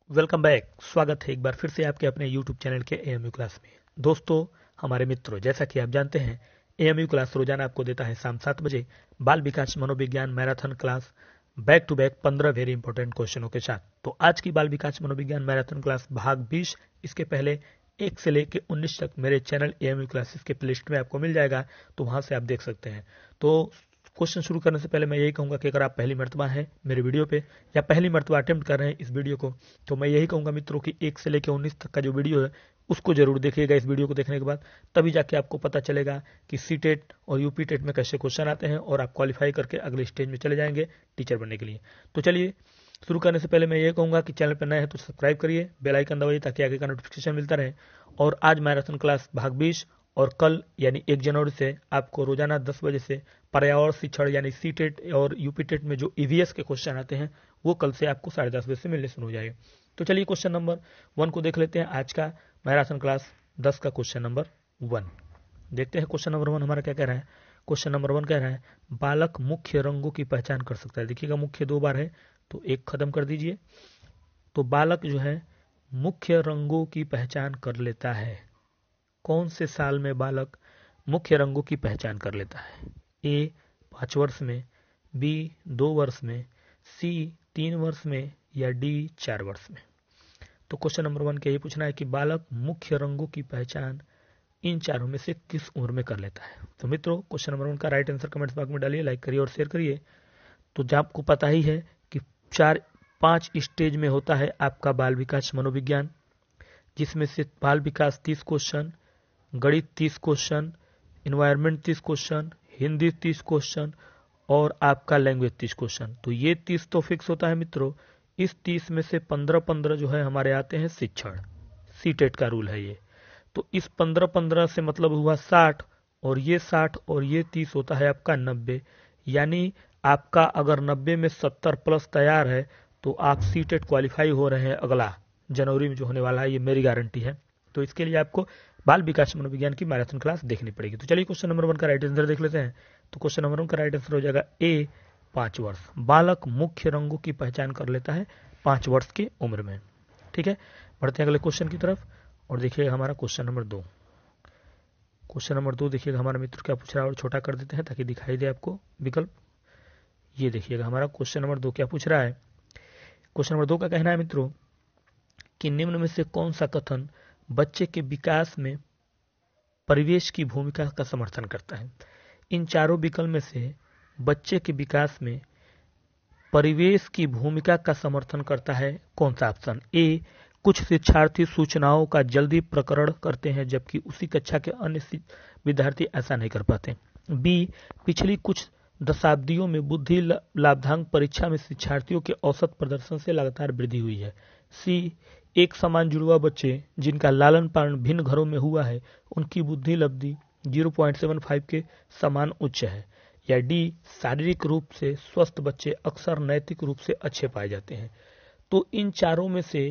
Welcome back. स्वागत है एक बार फिर से आपके अपने YouTube चैनल के एएमयू क्लास में। दोस्तों, हमारे मित्रों, जैसा कि आप जानते हैं एएमयू क्लास रोजाना आपको देता है शाम 7 बजे बाल विकास मनोविज्ञान marathon class back to back 15 very important क्वेश्चनों के साथ। तो आज की बाल विकास मनोविज्ञान मैराथन क्लास भाग 20, इसके पहले 1 से लेकर 19 तक मेरे चैनल एएमयू क्लासेस के प्लेलिस्ट में आपको मिल जाएगा, तो वहां से आप देख सकते हैं। तो क्वेश्चन शुरू करने से पहले मैं यही कहूंगा कि अगर आप पहली मर्तबा हैं मेरे वीडियो पे या पहली मर्तबा अटेम्प्ट कर रहे हैं इस वीडियो को, तो मैं यही कहूंगा मित्रों कि 1 से लेकर 19 तक का जो वीडियो है उसको जरूर देखिएगा। इस वीडियो को देखने के बाद तभी जाके आपको पता चलेगा कि सीटेट और यूपी टेट में कैसे क्वेश्चन आते हैं और आप क्वालिफाई करके अगले स्टेज में चले जाएंगे टीचर बनने के लिए। तो चलिए शुरू करने से पहले मैं ये कहूंगा कि चैनल पर नए हैं तो सब्सक्राइब करिए, बेल आइकन दबाइए ताकि आगे का नोटिफिकेशन मिलता रहे। और आज मैराथन क्लास भाग 20 और कल यानी 1 जनवरी से आपको रोजाना 10 बजे से पर्यावरण शिक्षण यानी सीटेट और यूपी टेट में जो ईवीएस के क्वेश्चन आते हैं वो कल से आपको 10:30 बजे से मिलने शुरू हो जाएंगे। तो चलिए क्वेश्चन नंबर 1 को देख लेते हैं। आज का मैराथन क्लास 10 का क्वेश्चन नंबर 1 देखते हैं। क्वेश्चन नंबर 1 हमारा क्या कह रहा है। क्वेश्चन नंबर 1 कह रहा है बालक मुख्य रंगों की पहचान कर सकता है। देखिएगा मुख्य 2 बार है तो एक खत्म कर दीजिए। तो बालक जो है मुख्य रंगों की पहचान कर लेता है। कौन से साल में बालक मुख्य रंगों की पहचान कर लेता है? ए 5 वर्ष में, बी 2 वर्ष में, सी 3 वर्ष में या डी 4 वर्ष में। तो क्वेश्चन नंबर 1 का ये पूछना है कि बालक मुख्य रंगों की पहचान इन चारों में से किस उम्र में कर लेता है। तो मित्रों क्वेश्चन नंबर 1 का राइट आंसर कमेंट्स बॉक्स में डालिए, लाइक करिए और शेयर करिए। तो जब आपको पता ही है कि 5 स्टेज में होता है आपका बाल विकास मनोविज्ञान, जिसमें से बाल विकास 30 क्वेश्चन, गणित 30 question, environment 30 question, Hindi 30 question और आपका लैंग्वेज 30 क्वेश्चन। तो ये 30 तो फिक्स होता है मित्रों। इस 30 में से 15-15 जो है हमारे आते हैं शिक्षण, सीटेट का रूल है ये। तो इस 15-15 से मतलब हुआ 60 और ये 60 और ये 30 होता है आपका 90। यानी आपका अगर 90 में 70 प्लस तैयार है तो आप सीटेट क्वालिफाई हो रहे हैं अगला जनवरी में जो होने वाला है, ये मेरी गारंटी है। तो इसके लिए आपको बाल विकास मनोविज्ञान की मैराथन क्लास देखनी पड़ेगी। तो चलिए क्वेश्चन नंबर 1 का राइट आंसर देख लेते हैं। तो क्वेश्चन नंबर 1 का राइट आंसर हो जाएगा ए 5 वर्ष। बालक मुख्य रंगों की पहचान कर लेता है 5 वर्ष की उम्र में। ठीक है, बढ़ते हैं अगले क्वेश्चन की तरफ और देखिएगा हमारा क्वेश्चन नंबर 2। क्वेश्चन नंबर 2 देखिएगा हमारा मित्र क्या पूछ रहा है और छोटा कर देते हैं ताकि दिखाई दे आपको विकल्प। ये देखिएगा हमारा क्वेश्चन नंबर 2 क्या पूछ रहा है। क्वेश्चन नंबर 2 का कहना है मित्रों कि निम्न में से कौन सा कथन बच्चे के विकास में परिवेश की भूमिका का समर्थन करता है। इन चारों विकल्प में से बच्चे के विकास में परिवेश की भूमिका का समर्थन करता है कौन सा ऑप्शन। ए कुछ शिक्षार्थी सूचनाओं का जल्दी प्रकरण करते हैं जबकि उसी कक्षा के अन्य विद्यार्थी ऐसा नहीं कर पाते। बी पिछली कुछ दशाब्दियों में बुद्धि लाभांक परीक्षा में शिक्षार्थियों के औसत प्रदर्शन से लगातार वृद्धि हुई है। सी एक समान जुड़वा बच्चे जिनका लालन पालन भिन्न घरों में हुआ है उनकी बुद्धि लब्धि 0.75 के समान उच्च है। या डी शारीरिक रूप से स्वस्थ बच्चे अक्सर नैतिक रूप से अच्छे पाए जाते हैं। तो इन चारों में से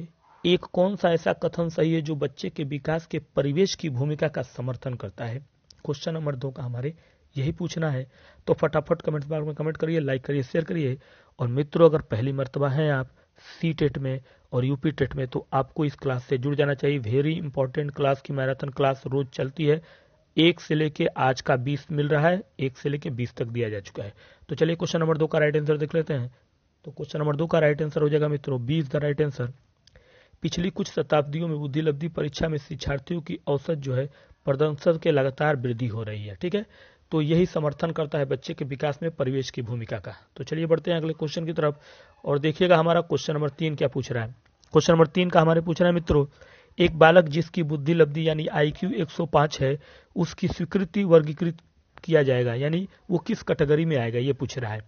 एक कौन सा ऐसा कथन सही है जो बच्चे के विकास के परिवेश की भूमिका का समर्थन करता है। क्वेश्चन नंबर 2 का हमारे यही पूछना है। तो फटाफट कमेंट बॉक्स में कमेंट करिए, लाइक करिए, शेयर करिए। और मित्रों अगर पहली मर्तबा हैं आप सी टेट में और यूपी टेट में तो आपको इस क्लास से जुड़ जाना चाहिए। वेरी इंपॉर्टेंट क्लास की मैराथन क्लास रोज चलती है। 1 से लेके आज का 20 मिल रहा है, 1 से लेके 20 तक दिया जा चुका है। तो चलिए क्वेश्चन नंबर 2 का राइट आंसर देख लेते हैं। तो क्वेश्चन नंबर 2 का राइट आंसर हो जाएगा मित्रों 20 द राइट आंसर। पिछली कुछ शताब्दियों में बुद्धि लब्धि परीक्षा में शिक्षार्थियों की औसत जो है प्रदर्शन के लगातार वृद्धि हो रही है। ठीक है, तो यही समर्थन करता है बच्चे के विकास में परिवेश की भूमिका का। तो चलिए बढ़ते हैं अगले क्वेश्चन की तरफ और देखिएगा हमारा क्वेश्चन नंबर 3 क्या पूछ रहा है। क्वेश्चन नंबर 3 का हमारे पूछ रहा है मित्रों एक बालक जिसकी बुद्धि लब्धि यानी IQ 105 है उसकी स्वीकृति वर्गीकृत किया जाएगा, यानी वो किस कैटेगरी में आएगा ये पूछ रहा है।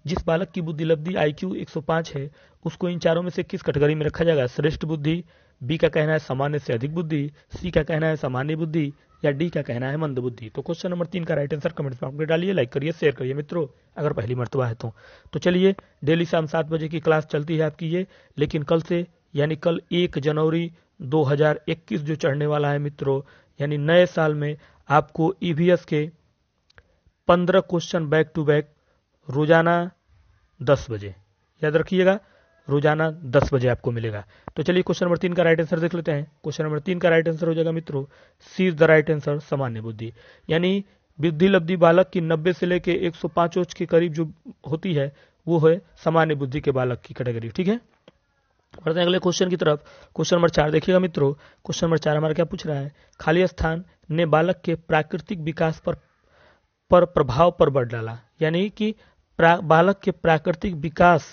जिस बालक की बुद्धि लब्धि IQ 105 है उसको इन चारों में से किस कैटेगरी में रखा जाएगा। श्रेष्ठ बुद्धि, बी का कहना है सामान्य से अधिक बुद्धि, सी का कहना है सामान्य बुद्धि या डी का कहना है मंद बुद्धि। तो क्वेश्चन नंबर 3 का राइट आंसर कमेंट बॉक्स में डालिए, लाइक करिए, शेयर करिए मित्रों अगर पहली मर्तबा है तो चलिए डेली शाम 7 बजे की क्लास चलती है आपकी ये, लेकिन कल से यानी कल 1 जनवरी 2021 जो चढ़ने वाला है मित्रों, यानी नए साल में आपको ईवीएस के 15 क्वेश्चन बैक टू बैक रोजाना 10 बजे, याद रखिएगा रोजाना 10 बजे आपको मिलेगा। तो चलिए क्वेश्चन नंबर 3 का राइट आंसर देख लेते हैं। क्वेश्चन नंबर 3 का राइट आंसर हो जाएगा मित्रों सी इज द राइट आंसर, सामान्य बुद्धि। यानी बुद्धि लब्धि बालक की 90 से लेके 105 ओज के करीब जो होती है वो है सामान्य बुद्धि के बालक की कैटेगरी। ठीक है, बढ़ते हैं अगले क्वेश्चन की तरफ। क्वेश्चन नंबर 4 देखिएगा मित्रों। क्वेश्चन नंबर 4 हमारा क्या पूछ रहा है, खाली स्थान ने बालक के प्राकृतिक विकास पर प्रभाव पर बल डाला। यानी कि बालक के प्राकृतिक विकास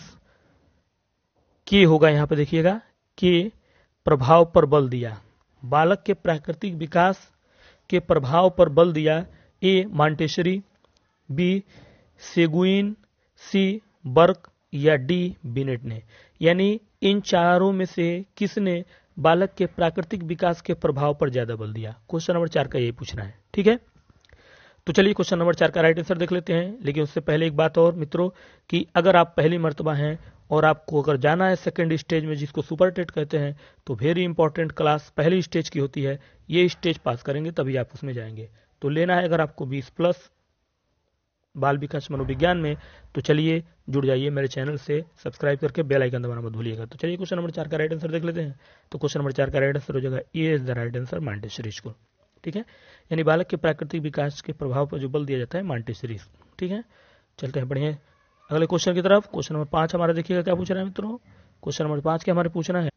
के होगा, यहां पे देखिएगा के प्रभाव पर बल दिया। बालक के प्राकृतिक विकास के प्रभाव पर बल दिया। ए मॉन्टेसरी, बी सेगुइन, सी बर्क या डी बिनेट ने। यानी इन चारों में से किसने बालक के प्राकृतिक विकास के प्रभाव पर ज्यादा बल दिया। क्वेश्चन नंबर 4 का यही पूछना है। ठीक है, तो चलिए क्वेश्चन नंबर 4 का राइट आंसर देख लेते हैं। लेकिन उससे पहले एक बात और मित्रों कि अगर आप पहली मर्तबा हैं और आपको अगर जाना है सेकंड स्टेज में जिसको सुपर टेट कहते हैं, तो वेरी इंपॉर्टेंट क्लास पहली स्टेज की होती है। ये स्टेज पास करेंगे तभी आप उसमें जाएंगे। तो लेना है अगर आपको 20+ बाल विकास मनोविज्ञान में, तो चलिए जुड़ जाइए मेरे चैनल से, सब्सक्राइब करके बेल आइकन दबाना मत भूलिएगा। तो चलिए क्वेश्चन नंबर 4 का राइट आंसर देख लेते हैं। तो क्वेश्चन नंबर 4 का राइट आंसर हो जाएगा A is the right answer, Montessori school. ठीक है, यानी बालक के प्राकृतिक विकास के प्रभाव पर जो बल दिया जाता है मॉन्टेसरी। ठीक है, चलते हैं बढ़िया अगले क्वेश्चन की तरफ। क्वेश्चन नंबर 5 हमारा देखिएगा क्या पूछ रहा है मित्रों। क्वेश्चन नंबर 5 के हमारे पूछना है।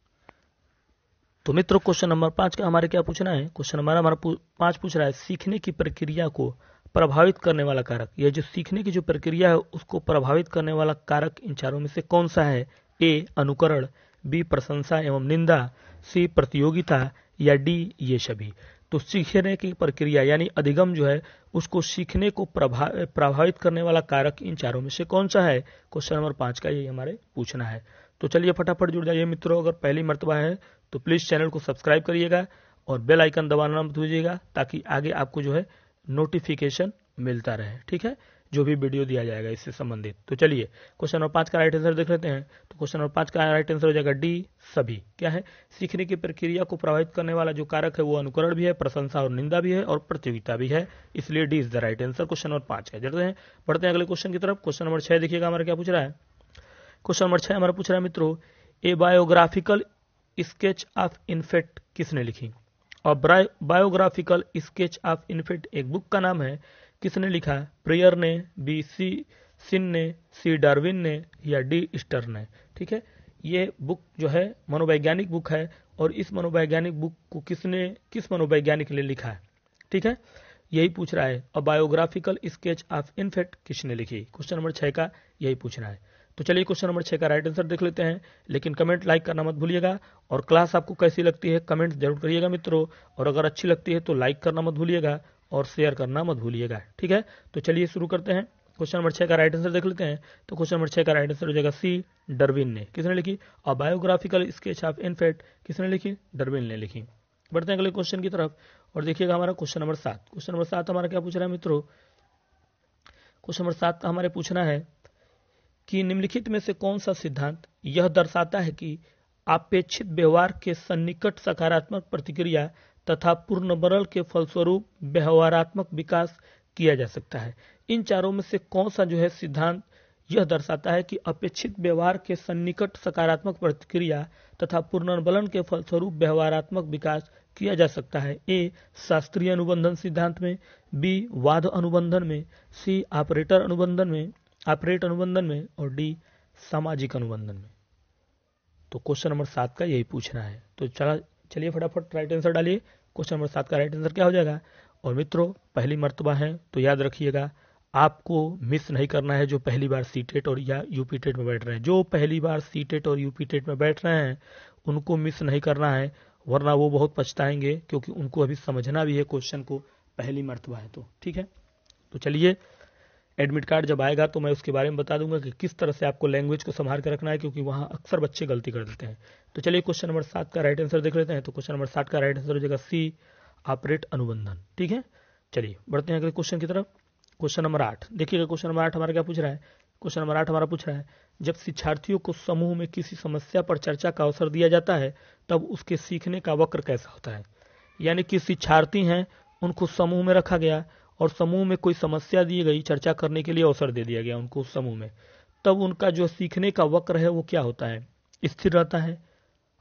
तो मित्रों क्वेश्चन नंबर 5 का हमारे क्या पूछना है, क्वेश्चन नंबर हमारा 5 पूछ रहा है सीखने की प्रक्रिया को प्रभावित करने वाला कारक। यह जो सीखने की जो प्रक्रिया है उसको प्रभावित करने वाला कारक इन चारों में से कौन सा है। ए अनुकरण, बी प्रशंसा एवं निंदा, सी प्रतियोगिता या डी ये सभी। तो सीखने की प्रक्रिया यानी अधिगम जो है उसको सीखने को प्रभावित करने वाला कारक इन चारों में से कौन सा है। क्वेश्चन नंबर 5 का यही हमारे पूछना है। तो चलिए फटाफट जुड़ जाइए मित्रों। अगर पहली मर्तबा है तो प्लीज चैनल को सब्सक्राइब करिएगा और बेल आइकन दबाना मत भूलिएगा ताकि आगे आपको जो है नोटिफिकेशन मिलता रहे। ठीक है, जो भी वीडियो दिया जाएगा इससे संबंधित। तो चलिए क्वेश्चन नंबर 5 का राइट आंसर देख लेते हैं। तो क्वेश्चन नंबर 5 का राइट आंसर हो जाएगा डी सभी। क्या है, सीखने की प्रक्रिया को प्रभावित करने वाला जो कारक है वो अनुकरण भी है, प्रशंसा और निंदा भी है और प्रतियोगिता भी है, इसलिए D is the right answer question number 5 का। चलते हैं बढ़ते हैं अगले क्वेश्चन की तरफ। क्वेश्चन नंबर 6 देखिएगा हमारा क्या पूछ रहा है। क्वेश्चन नंबर 6 हमारा पूछ रहा है मित्रों ए बायोग्राफिकल स्केच ऑफ इन्फेक्ट किसने लिखी। और बायोग्राफिकल स्केच ऑफ इन्फेक्ट एक बुक का नाम है, किसने लिखा। प्रेयर ने, बी सिन ने, सी डार्विन ने या डी स्टर ने। ठीक है, ये बुक जो है मनोवैज्ञानिक बुक है और इस मनोवैज्ञानिक बुक को किस मनोवैज्ञानिक ने लिखा है। ठीक है, यही पूछ रहा है। और बायोग्राफिकल स्केच ऑफ इन्फेक्ट किसने लिखी, क्वेश्चन नंबर 6 का यही पूछना है। तो चलिए क्वेश्चन नंबर 6 का राइट आंसर देख लेते हैं। लेकिन कमेंट लाइक करना मत भूलिएगा और क्लास आपको कैसी लगती है कमेंट जरूर करिएगा मित्रों। और अगर अच्छी लगती है तो लाइक करना मत भूलिएगा और शेयर करना मत भूलिएगा। ठीक है, तो चलिए शुरू करते हैं। क्वेश्चन नंबर 6 का राइट आंसर देख लेते हैं। तो क्वेश्चन नंबर 6 का राइट आंसर हो जाएगा सी डार्विन ने। किसने लिखी। और बायोग्राफिकल स्केच ऑफ इन्फेक्ट किसने लिखी, डार्विन ने लिखी। बढ़ते हैं अगले क्वेश्चन की तरफ और देखिएगा हमारा क्वेश्चन नंबर 7। क्वेश्चन नंबर 7 हमारा क्या पूछ रहा है मित्रों। क्वेश्चन नंबर 7 हमारे पूछना है कि निम्नलिखित में से कौन सा सिद्धांत यह दर्शाता है कि अपेक्षित व्यवहार के सन्निकट सकारात्मक प्रतिक्रिया तथा पूर्णबल के फलस्वरूप व्यवहारात्मक विकास किया जा सकता है। इन चारों में से कौन सा जो है सिद्धांत यह दर्शाता है कि अपेक्षित व्यवहार के सन्निकट सकारात्मक प्रतिक्रिया तथा पुनर्बलन के फलस्वरूप व्यवहारात्मक विकास किया जा सकता है। ए शास्त्रीय अनुबंधन सिद्धांत में, बी वाद अनुबंधन में, सी ऑपरेट अनुबंधन में और डी सामाजिक अनुबंधन में। तो क्वेश्चन नंबर 7 का यही पूछना है। तो चलिए फटाफट राइट आंसर डालिए। क्वेश्चन नंबर 7 का राइट आंसर क्या हो जाएगा। और मित्रों पहली मर्तबा है तो याद रखिएगा आपको मिस नहीं करना है। जो पहली बार सीटेट और या यूपी टेट में बैठ रहे हैं, जो पहली बार सीटेट और यूपी टेट में बैठ रहे हैं उनको मिस नहीं करना है, वरना वो बहुत पछताएंगे क्योंकि उनको अभी समझना भी है क्वेश्चन को, पहली मर्तबा है तो। ठीक है, तो चलिए एडमिट कार्ड जब आएगा तो मैं उसके बारे में बता दूंगा कि किस तरह से आपको लैंग्वेज को संभाल कर रखना है, क्योंकि वहां अक्सर बच्चे गलती कर देते हैं। तो चलिए क्वेश्चन नंबर 7 का राइट आंसर देख लेते हैं। तो क्वेश्चन नंबर 7 का राइट आंसर हो जाएगा सी ऑपरेट अनुबंधन। ठीक है, चलिए बढ़ते हैं अगले क्वेश्चन की तरफ। क्वेश्चन नंबर 8 देखिएगा। क्वेश्चन नंबर 8 हमारा क्या पूछ रहा है। क्वेश्चन नंबर 8 हमारा पूछ रहा है जब शिक्षार्थियों को समूह में किसी समस्या पर चर्चा का अवसर दिया जाता है तब उसके सीखने का वक्र कैसा होता है। यानी कि शिक्षार्थी हैं, उनको समूह में रखा गया और समूह में कोई समस्या दी गई, चर्चा करने के लिए अवसर दे दिया गया उनको उस समूह में, तब उनका जो सीखने का वक्र है वो क्या होता है। स्थिर रहता है,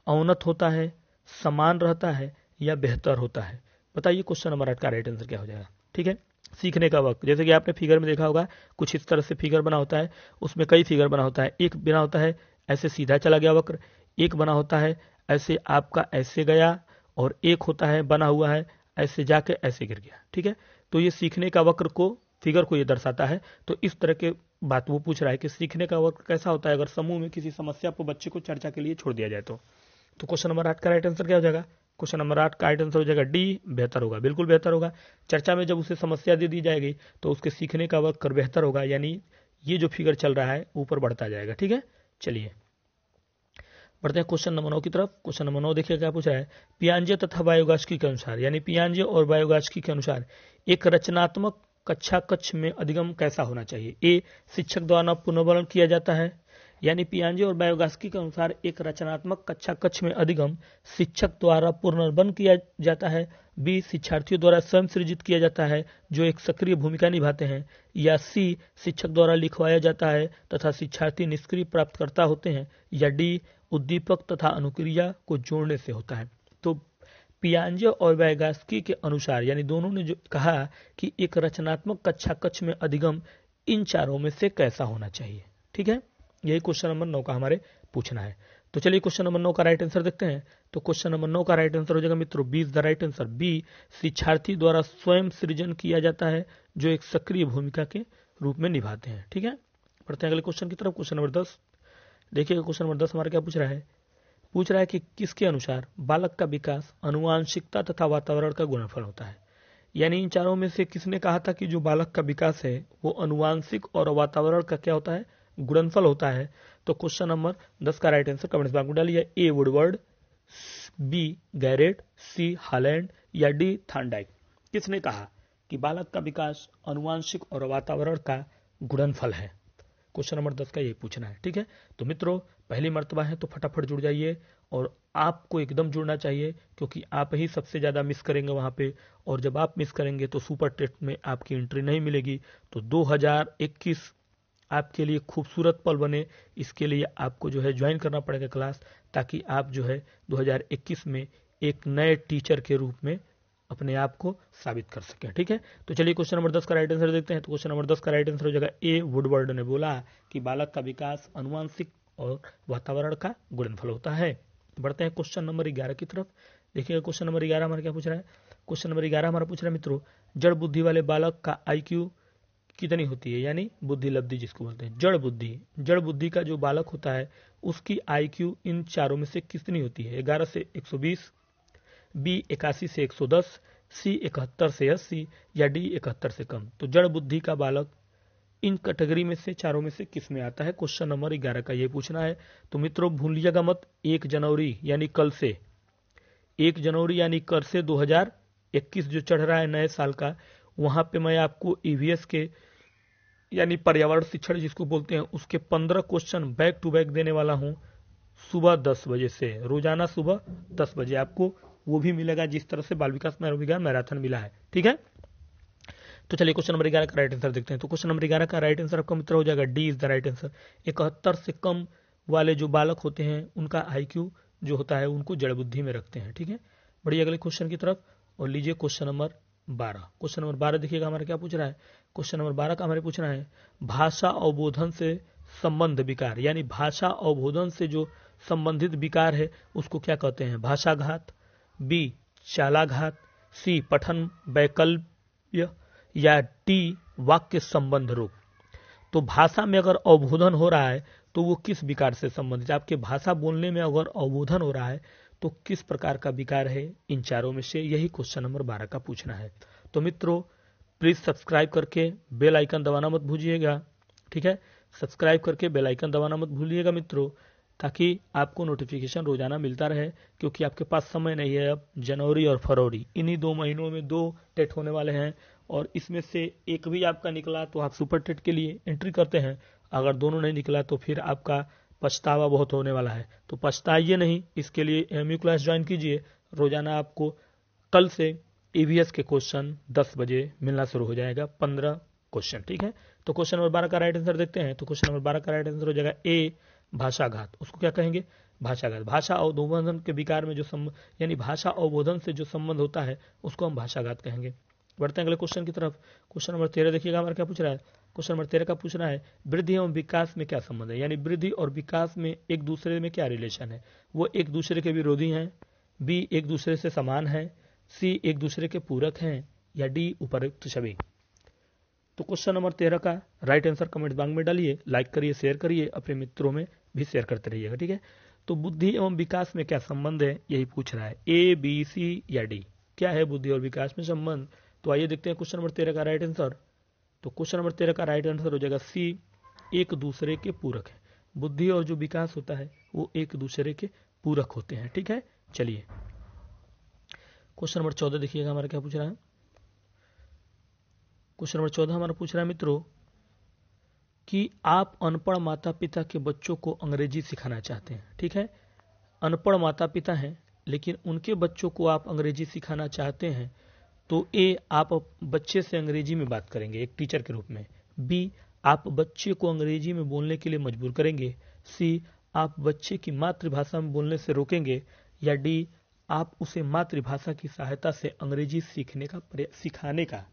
अवनत होता है, समान रहता है या बेहतर होता है। बताइए क्वेश्चन नंबर 8 का राइट आंसर क्या हो जाएगा। ठीक है, सीखने का वक्त, जैसे कि आपने फिगर में देखा होगा कुछ इस तरह से फिगर बना होता है, उसमें कई फिगर बना होता है। एक बना होता है ऐसे सीधा चला गया वक्र, एक बना होता है ऐसे आपका ऐसे गया, और एक होता है बना हुआ है ऐसे जाके ऐसे गिर गया। ठीक है, तो ये सीखने का वक्र को, फिगर को ये दर्शाता है। तो इस तरह के बात वो पूछ रहा है कि सीखने का वक्र कैसा होता है अगर समूह में किसी समस्या को बच्चे को चर्चा के लिए छोड़ दिया जाए तो क्वेश्चन नंबर 8 का राइट आंसर क्या हो जाएगा। क्वेश्चन नंबर 8 का राइट आंसर हो जाएगा डी, बेहतर होगा। बिल्कुल बेहतर होगा। चर्चा में जब उसे समस्या दे दी जाएगी तो उसके सीखने का वक्र बेहतर होगा, यानी ये जो फिगर चल रहा है ऊपर बढ़ता जाएगा। ठीक है, चलिए बढ़ते हैं क्वेश्चन नंबर 9 की तरफ। क्वेश्चन नंबर 9 देखिए क्या पूछ रहा है। पियाजे तथा वायुगास्की के अनुसार, यानी पियाजे और वायुगास्की के अनुसार एक रचनात्मक कक्षा कक्ष में अधिगम कैसा होना चाहिए। ए, शिक्षक द्वारा पुनर्वलन किया जाता है, यानी पियाजे और वायुगास्की के अनुसार एक रचनात्मक कक्षा कक्ष में अधिगम शिक्षक द्वारा पुनर्वलन किया जाता है। बी, शिक्षार्थियों द्वारा स्वयं सृजित किया जाता है जो एक सक्रिय भूमिका निभाते हैं। या सी, शिक्षक द्वारा लिखवाया जाता है तथा शिक्षार्थी निष्क्रिय प्राप्तकर्ता होते हैं। या डी, उद्दीपक तथा अनुक्रिया को जोड़ने से होता है। तो पियाजे और वायुगास्की के अनुसार, यानी दोनों ने जो कहा कि एक रचनात्मक कक्षा कक्ष में अधिगम इन चारों में से कैसा होना चाहिए। ठीक है, यही क्वेश्चन नंबर 9 का हमारे पूछना है। तो चलिए क्वेश्चन नंबर 9 का राइट आंसर देखते हैं। तो क्वेश्चन नंबर 9 का राइट आंसर हो जाएगा मित्रों B is the right answer. B, शिक्षार्थी द्वारा स्वयं सृजन किया जाता है जो एक सक्रिय भूमिका के रूप में निभाते हैं। ठीक है, बढ़ते हैं अगले क्वेश्चन की तरफ। क्वेश्चन नंबर 10 देखिएगा। क्वेश्चन नंबर 10 हमारा क्या पूछ रहा है। पूछ रहा है कि किसके अनुसार बालक का विकास आनुवांशिकता तथा वातावरण का गुणनफल होता है। यानी इन चारों में से किसने कहा था कि जो बालक का विकास है वो आनुवांशिक और वातावरण का क्या होता है, गुणनफल होता है। तो क्वेश्चन नंबर 10 का राइट आंसर कमेंट्स बॉक्स में डालिए। ए, वुडवर्ड, बी, गैरेट, सी, हालैंड या डी, थॉर्नडाइक। किसने कहा कि बालक का विकास आनुवांशिक और वातावरण का गुणनफल है। क्वेश्चन नंबर 10 का ये पूछना है। ठीक है, तो मित्रों पहली मर्तबा है तो फटाफट जुड़ जाइए, और आपको एकदम जुड़ना चाहिए क्योंकि आप ही सबसे ज्यादा मिस करेंगे वहां पे, और जब आप मिस करेंगे तो सुपर टेस्ट में आपकी एंट्री नहीं मिलेगी। तो 2021 आपके लिए खूबसूरत पल बने, इसके लिए आपको जो है ज्वाइन करना पड़ेगा क्लास, ताकि आप जो है 2021 में एक नए टीचर के रूप में अपने आप को साबित कर सकें। ठीक है, तो चलिए क्वेश्चन नंबर 10 का राइट आंसर देखते हैं। तो क्वेश्चन नंबर 10 का राइट आंसर हो जाएगा ए, वुडवर्ड ने बोला कि बालक का विकास आनुवांशिक और वातावरण का गुणनफल होता है। बढ़ते हैं क्वेश्चन नंबर 11 की तरफ। देखिएगा क्वेश्चन नंबर 11 हमारा क्या पूछ रहा है। क्वेश्चन नंबर 11 हमारा पूछ रहा है मित्रों, जड़ बुद्धि वाले बालक का IQ कितनी होती है, यानी बुद्धि लब्धि जिसको बोलते हैं। जड़ बुद्धि का जो बालक होता है उसकी IQ इन चारों में से कितनी होती है। 11 से 120, बी 81 से 110, सी 71 से 80 या डी 71 से कम। तो जड़ बुद्धि का बालक इन कैटेगरी में से चारों में से किस में आता है, क्वेश्चन नंबर 11 का ये पूछना है। तो मित्रों भूलिएगा मत, 1 जनवरी यानी कल से, 1 जनवरी यानी कल से 2021 जो चढ़ रहा है नए साल का, वहां पे मैं आपको EVS के यानी पर्यावरण शिक्षण जिसको बोलते हैं उसके 15 क्वेश्चन बैक टू बैक देने वाला हूं सुबह 10 बजे से। रोजाना सुबह 10 बजे आपको वो भी मिलेगा जिस तरह से बाल विकास मनोविज्ञान मैराथन मिला है। ठीक है, तो चलिए क्वेश्चन नंबर 11 का राइट आंसर देखते हैं। तो क्वेश्चन नंबर 11 का राइट आंसर आपका मित्र हो जाएगा D is the right answer. 71 से कम वाले जो बालक होते हैं उनका IQ जो होता है उनको जड़ बुद्धि में रखते हैं। ठीक है, बढ़िए अगले क्वेश्चन की तरफ और लीजिए क्वेश्चन नंबर 12। क्वेश्चन नंबर 12 देखिएगा हमारा क्या पूछ रहा है। क्वेश्चन नंबर 12 का हमारे पूछना है भाषा अवबोधन से संबंध विकार, यानी भाषा अवबोधन से जो संबंधित विकार है उसको क्या कहते हैं। भाषाघात, बी चालाघात, सी पठन वैकल्प्य या डी वाक्य संबंध रोग। तो भाषा में अगर अवबोधन हो रहा है तो वो किस विकार से संबंधित, आपके भाषा बोलने में अगर अवबोधन हो रहा है तो किस प्रकार का विकार है, इन चारों में से यही क्वेश्चन नंबर 12 का पूछना है। तो मित्रों प्लीज सब्सक्राइब करके बेल आइकन दबाना मत भूलिएगा। ठीक है, सब्सक्राइब करके बेल आइकन दबाना मत भूलिएगा मित्रों, ताकि आपको नोटिफिकेशन रोजाना मिलता रहे, क्योंकि आपके पास समय नहीं है। अब जनवरी और फरवरी इन्हीं 2 महीनों में 2 टेट होने वाले हैं, और इसमें से एक भी आपका निकला तो आप सुपर टेट के लिए एंट्री करते हैं, अगर दोनों नहीं निकला तो फिर आपका पछतावा बहुत होने वाला है। तो पछताइए नहीं, इसके लिए AMU क्लास ज्वाइन कीजिए। रोजाना आपको कल से EVS के क्वेश्चन 10 बजे मिलना शुरू हो जाएगा, 15 क्वेश्चन। ठीक है, तो क्वेश्चन नंबर 12 का राइट आंसर देखते हैं। तो क्वेश्चन नंबर 12 का राइट आंसर हो जाएगा ए भाषाघात। उसको क्या कहेंगे, भाषागत। भाषा अवबोधन के विकार में जो यानी भाषा अवबोधन से जो संबंध होता है उसको हम भाषागत कहेंगे। बढ़ते हैं अगले क्वेश्चन की तरफ। क्वेश्चन नंबर 13 देखिएगा हमारा क्या पूछ रहा है। क्वेश्चन नंबर 13 का पूछना है वृद्धि एवं विकास में क्या संबंध है, यानी वृद्धि और विकास में एक दूसरे में क्या रिलेशन है। वो एक दूसरे के विरोधी हैं, बी एक दूसरे से समान है, सी एक दूसरे के पूरक हैं, या डी उपरोक्त सभी। तो क्वेश्चन नंबर 13 का राइट आंसर कमेंट बॉक्स में डालिए, लाइक करिए, शेयर करिए, अपने मित्रों में भी शेयर करते रहिएगा, ठीक है। तो बुद्धि एवं विकास में क्या संबंध है यही पूछ रहा है, ए बी सी या डी। क्या है बुद्धि और विकास में संबंध, तो आइए देखते हैं क्वेश्चन नंबर 13 का राइट आंसर। तो क्वेश्चन नंबर 13 का राइट आंसर हो जाएगा सी, एक दूसरे के पूरक है। बुद्धि और जो विकास होता है वो एक दूसरे के पूरक होते हैं, ठीक है। चलिए क्वेश्चन नंबर 14 देखिएगा हमारा क्या पूछ रहा है। क्वेश्चन नंबर 14 हमारा पूछ रहा है मित्रों कि आप अनपढ़ माता पिता के बच्चों को अंग्रेजी सिखाना चाहते हैं, ठीक है। अनपढ़ माता पिता हैं लेकिन उनके बच्चों को आप अंग्रेजी सिखाना चाहते हैं, तो ए आप बच्चे से अंग्रेजी में बात करेंगे एक टीचर के रूप में, बी आप बच्चे को अंग्रेजी में बोलने के लिए मजबूर करेंगे, सी आप बच्चे की मातृभाषा में बोलने से रोकेंगे, या डी आप उसे मातृभाषा की सहायता से अंग्रेजी सिखाने का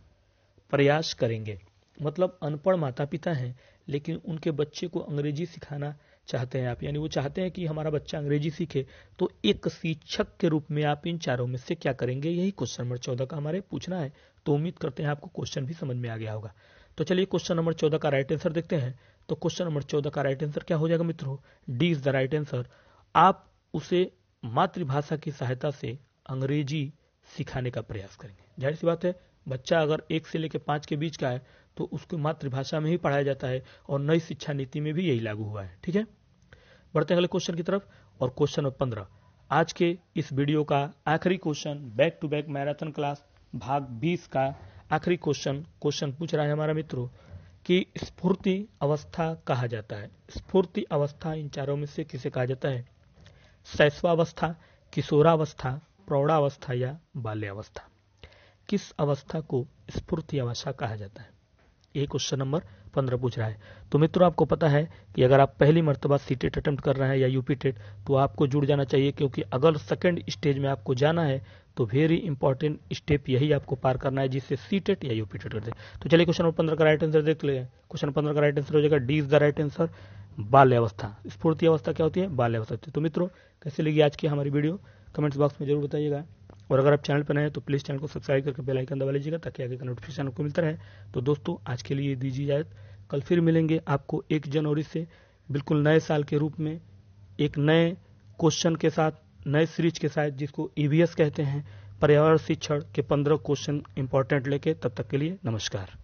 प्रयास करेंगे। मतलब अनपढ़ माता पिता हैं लेकिन उनके बच्चे को अंग्रेजी सिखाना चाहते हैं आप, यानी वो चाहते हैं कि हमारा बच्चा अंग्रेजी सीखे, तो एक शिक्षक के रूप में आप इन चारों में से क्या करेंगे, यही क्वेश्चन नंबर 14 का हमारे पूछना है। तो उम्मीद करते हैं आपको क्वेश्चन भी समझ में आ गया होगा। तो चलिए क्वेश्चन नंबर 14 का राइट आंसर देखते हैं। तो क्वेश्चन नंबर 14 का राइट आंसर क्या हो जाएगा मित्रों, D is the right answer. आप उसे मातृभाषा की सहायता से अंग्रेजी सिखाने का प्रयास करेंगे। जाहिर सी बात है, बच्चा अगर 1 से लेकर 5 के बीच का है तो उसको मातृभाषा में ही पढ़ाया जाता है, और नई शिक्षा नीति में भी यही लागू हुआ है, ठीक है। बढ़ते हैं अगले क्वेश्चन की तरफ। और क्वेश्चन नंबर 15 आज के इस वीडियो का आखिरी question, back to back marathon class भाग 20 का आखिरी क्वेश्चन पूछ रहा है हमारा मित्रों कि स्फूर्ति अवस्था कहा जाता है। स्फूर्ति अवस्था इन चारों में से किसे कहा जाता है, शैशवावस्था, किशोरावस्था, प्रौढ़ावस्था या बाल्यावस्था। किस अवस्था को स्फूर्ति अवस्था कहा जाता है, ये क्वेश्चन नंबर 15 पूछ रहा है। तो मित्रों आपको पता है कि अगर आप पहली मर्तबा सीटेट अटेम्प्ट कर रहे हैं या यूपी टेट, तो आपको जुड़ जाना चाहिए, क्योंकि अगर सेकंड स्टेज में आपको जाना है तो वेरी इंपॉर्टेंट स्टेप यही आपको पार करना है, जिससे सीटेट या यूपी टेट कर दे। तो चलिए क्वेश्चन नंबर 15 का राइट आंसर देख ले। क्वेश्चन 15 का राइट आंसर हो जाएगा D is the right answer, बाल्यावस्था। स्फूर्ति अवस्था क्या होती है, बाल्यावस्था। तो मित्रों कैसे लगी आज की हमारी वीडियो, कमेंट्स बॉक्स में जरूर बताइएगा। और अगर आप चैनल पर नए हैं तो प्लीज़ चैनल को सब्सक्राइब करके बेल आइकन दबा लीजिएगा, ताकि आगे का नोटिफिकेशन आपको मिलता रहे। तो दोस्तों आज के लिए दीजिए इजाजत, कल फिर मिलेंगे आपको 1 जनवरी से बिल्कुल नए साल के रूप में एक नए क्वेश्चन के साथ, नए सीरीज के साथ, जिसको EVS कहते हैं, पर्यावरण शिक्षण के 15 क्वेश्चन इंपॉर्टेंट लेके। तब तक के लिए नमस्कार।